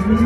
Welcome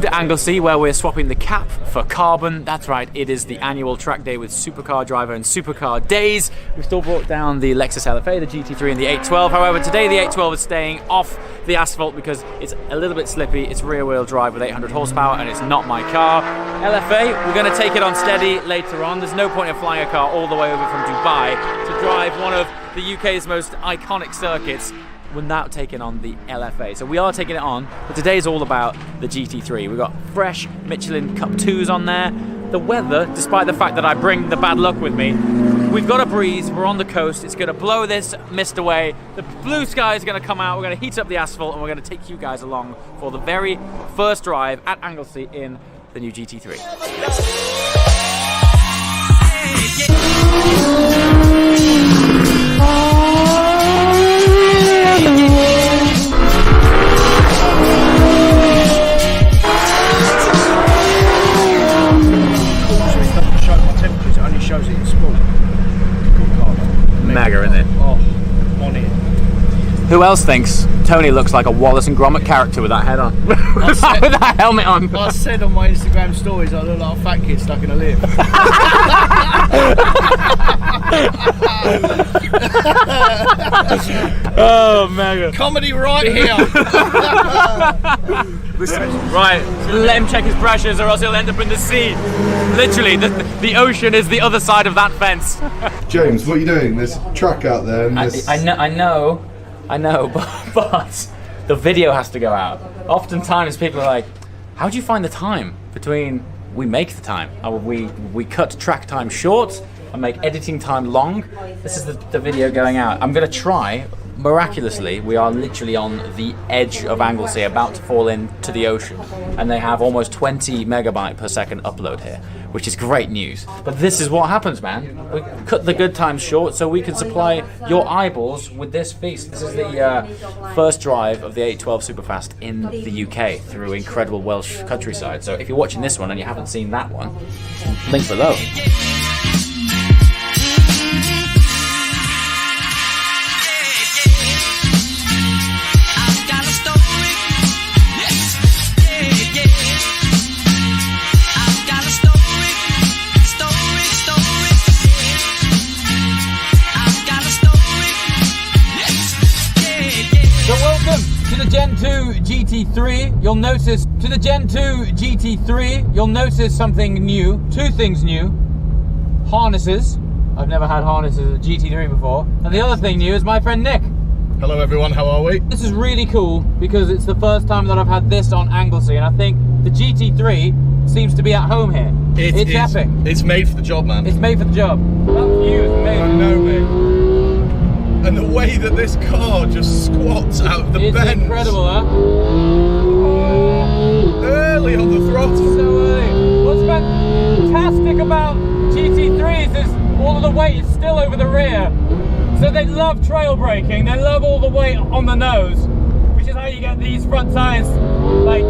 to Anglesey, where we're swapping the cap for Kardan. That's right, it is the annual track day with supercar driver and supercar days. We've still brought down the Lexus LFA, the GT3 and the 812. However, today the 812 is staying off the asphalt because it's a little bit slippy. It's rear wheel drive with 800 horsepower and it's not my car. LFA, we're going to take it on steady later on. There's no point in flying a car all the way over from Dubai to drive one of the UK's most iconic circuits without taking on the LFA. So we are taking it on, but today is all about the GT3. We've got fresh Michelin Cup 2s on there. The weather, despite the fact that I bring the bad luck with me, we've got a breeze, we're on the coast, it's gonna blow this mist away, the blue sky is gonna come out, we're gonna heat up the asphalt, and we're gonna take you guys along for the very first drive at Anglesey in the new GT3. Shows it in sport. Mega, isn't it? Oh, on it. Who else thinks Tony looks like a Wallace and Gromit character with that head on? with that helmet on? I said on my Instagram stories I look like a fat kid stuck in a lift. Oh, mega. Comedy right here. Right, let him check his pressures or else he'll end up in the sea. Literally, the ocean is the other side of that fence. James, what are you doing? There's a track out there and there's... I know, but the video has to go out. Oftentimes people are like, how do you find the time between we make the time? We cut track time short and make editing time long. This is the video going out. I'm gonna try. Miraculously, we are literally on the edge of Anglesey, about to fall into the ocean, and they have almost 20 megabyte per second upload here, which is great news. But this is what happens, man. We cut the good times short so we can supply your eyeballs with this feast. This is the first drive of the 812 Superfast in the UK through incredible Welsh countryside. So if you're watching this one and you haven't seen that one, link below. Gen 2 GT3, you'll notice something new, two things new. Harnesses. I've never had harnesses at GT3 before. And the other thing new is my friend Nick. Hello everyone, how are we? This is really cool because it's the first time that I've had this on Anglesey, and I think the GT3 seems to be at home here. It's epic. It's made for the job, man. It's made for the job. That view is amazing. I know, mate. And the way that this car just squats out of the bend. It's incredible, huh? Early on the throttle. So early. What's fantastic about GT3s is all of the weight is still over the rear. So they love trail braking, they love all the weight on the nose, which is how you get these front tires like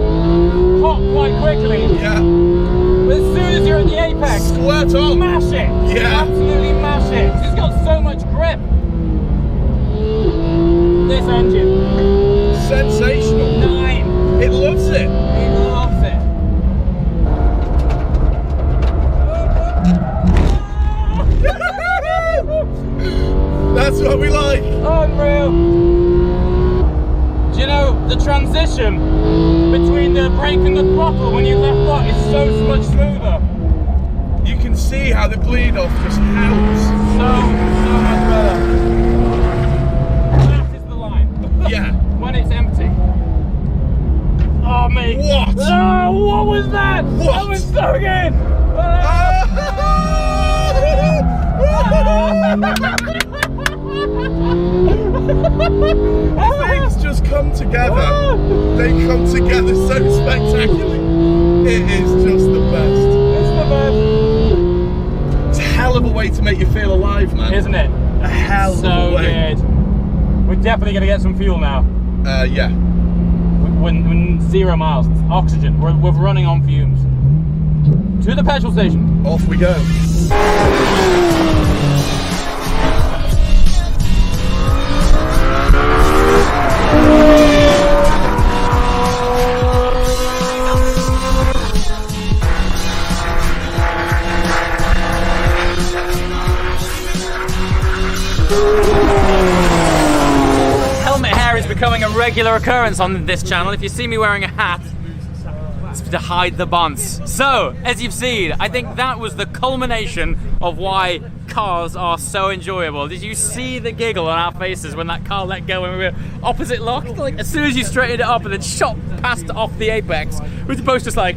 hot quite quickly. Yeah. But as soon as you're at the apex, squirt on. Mash it. Yeah. Absolutely mash it. It's got so much grip. This engine. Sensational. 9. It loves it. It loves it. That's what we like. Unreal. Do you know, the transition between the brake and the throttle when you left lock is so much smoother. You can see how the bleed off just howls. So much better. That is the line. Yeah. When it's empty. Oh, mate. What? Oh, what was that? What? That was so good. Things just come together. They come together so spectacularly. It is just the best. It's the best. It's a hell of a way to make you feel alive, man. Isn't it? A hell of a way. So good. We're definitely going to get some fuel now. Yeah. We're doing 0 miles. It's oxygen. We're running on fumes. To the petrol station. Off we go. Helmet hair is becoming a regular occurrence on this channel. If you see me wearing a hat, it's to hide the bonds. So, as you've seen, I think that was the culmination of why cars are so enjoyable. Did you see the giggle on our faces when that car let go and we were opposite locked? Like, as soon as you straightened it up and then shot past off the apex, we were both just like,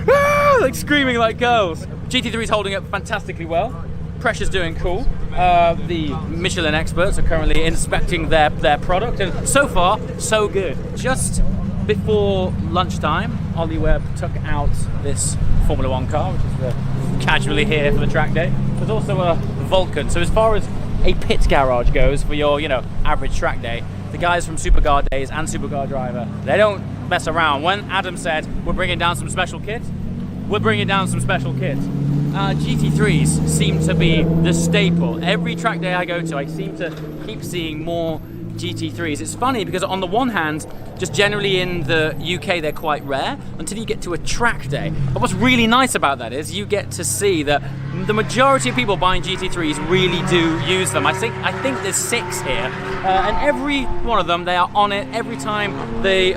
ah, like screaming like girls. GT3 is holding up fantastically well. Pressure's doing cool. The Michelin experts are currently inspecting their product, and so far, so good. Just before lunchtime, Ollie Webb took out this Formula One car, which is casually here for the track day. There's also a Vulcan. So as far as a pit garage goes for your, average track day, the guys from Supercar Days and Supercar Driver, they don't mess around. When Adam said we're bringing down some special kit, we're bringing down some special kit. GT3s seem to be the staple. Every track day I go to, I seem to keep seeing more GT3s. It's funny because on the one hand, just generally in the UK they're quite rare until you get to a track day. But what's really nice about that is you get to see that the majority of people buying GT3s really do use them. I think there's 6 here, and every one of them, they are on it every time the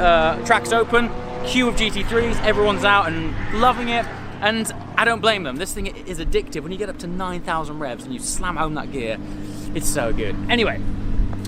track's open. Queue of GT3s, everyone's out and loving it. And I don't blame them. This thing is addictive. When you get up to 9,000 revs and you slam home that gear, it's so good. Anyway,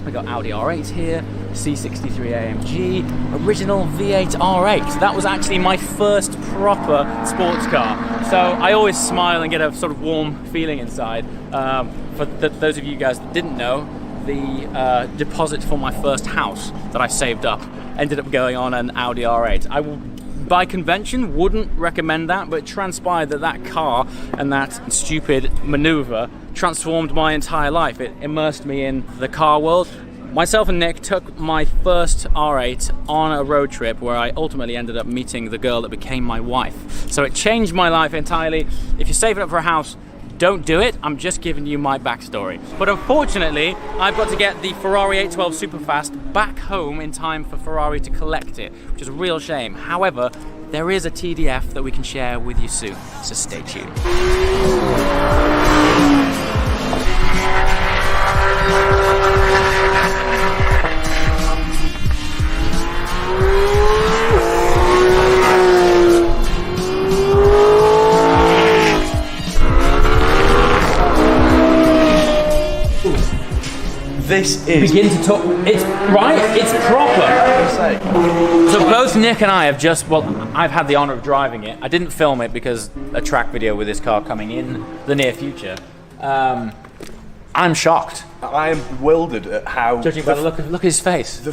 we got Audi R8 here, C63 AMG, original V8 R8. So that was actually my first proper sports car. So I always smile and get a sort of warm feeling inside. For those of you guys that didn't know, the deposit for my first house that I saved up ended up going on an Audi R8. I will, by convention, wouldn't recommend that, but it transpired that car and that stupid maneuver transformed my entire life. It immersed me in the car world. Myself and Nick took my first R8 on a road trip where I ultimately ended up meeting the girl that became my wife. So it changed my life entirely. If you're saving up for a house, don't do it. I'm just giving you my backstory. But unfortunately, I've got to get the Ferrari 812 Superfast back home in time for Ferrari to collect it, which is a real shame. However, there is a TDF that we can share with you soon, so stay tuned. This is... Begin to talk. It's right. It's proper. So both Nick and I have just, I've had the honor of driving it. I didn't film it because a track video with this car coming in the near future. I'm shocked. I am bewildered at how... Judging by the look at his face. The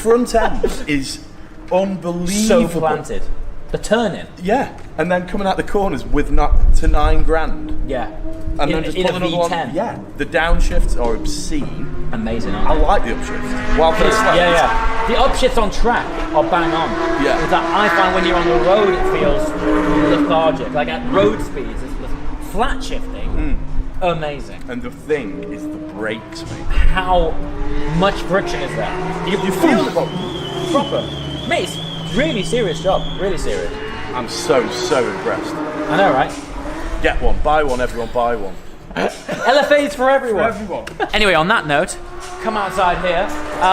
front end is unbelievable. So planted. The turn-in. Yeah, and then coming out the corners with not to $9,000. Yeah. And then just in pull a another V10. one. Yeah, the downshifts are obscene. Amazing, I like the upshifts. While for the sleds, yeah. The upshifts on track are bang on. Yeah. It's that I find when you're on the road, it feels lethargic. Like at road speeds, it's flat shifting. Amazing. And the thing is the brakes, mate. How much friction is there? You feel it proper. Mate, it's really serious job. Really serious. I'm so impressed. I know, right? Get one, buy one, everyone buy one. LFAs for everyone. Anyway, on that note, come outside here.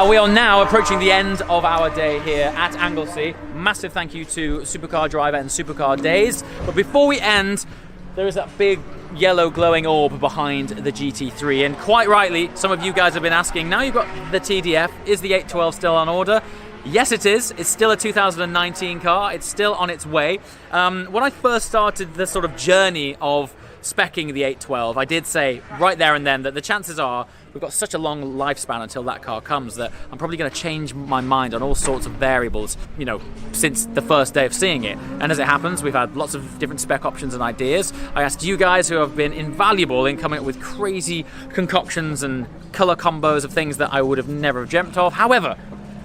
We are now approaching the end of our day here at Anglesey. Massive thank you to Supercar Driver and Supercar Days. But before we end, there is that big yellow glowing orb behind the GT3, and quite rightly, some of you guys have been asking, now you've got the TDF, is the 812 still on order? Yes, it is. It's still a 2019 car. It's still on its way. When I first started the sort of journey of speccing the 812, I did say right there and then that the chances are we've got such a long lifespan until that car comes that I'm probably going to change my mind on all sorts of variables, since the first day of seeing it. And as it happens, we've had lots of different spec options and ideas. I asked you guys, who have been invaluable in coming up with crazy concoctions and color combos of things that I would have never dreamt of. However,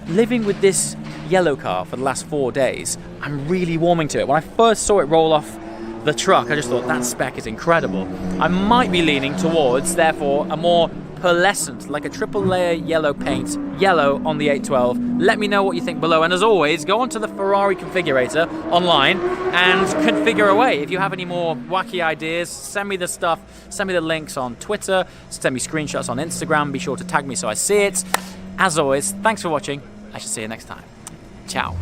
living with this yellow car for the last 4 days, I'm really warming to it. When I first saw it roll off the truck, I just thought that spec is incredible. I might be leaning towards, therefore, a more pearlescent, like a triple layer yellow paint, yellow on the 812. Let me know what you think below, and as always, go onto the Ferrari configurator online and configure away. If you have any more wacky ideas, send me the stuff, send me the links on Twitter, send me screenshots on Instagram, be sure to tag me so I see it. As always, thanks for watching. I shall see you next time. Ciao.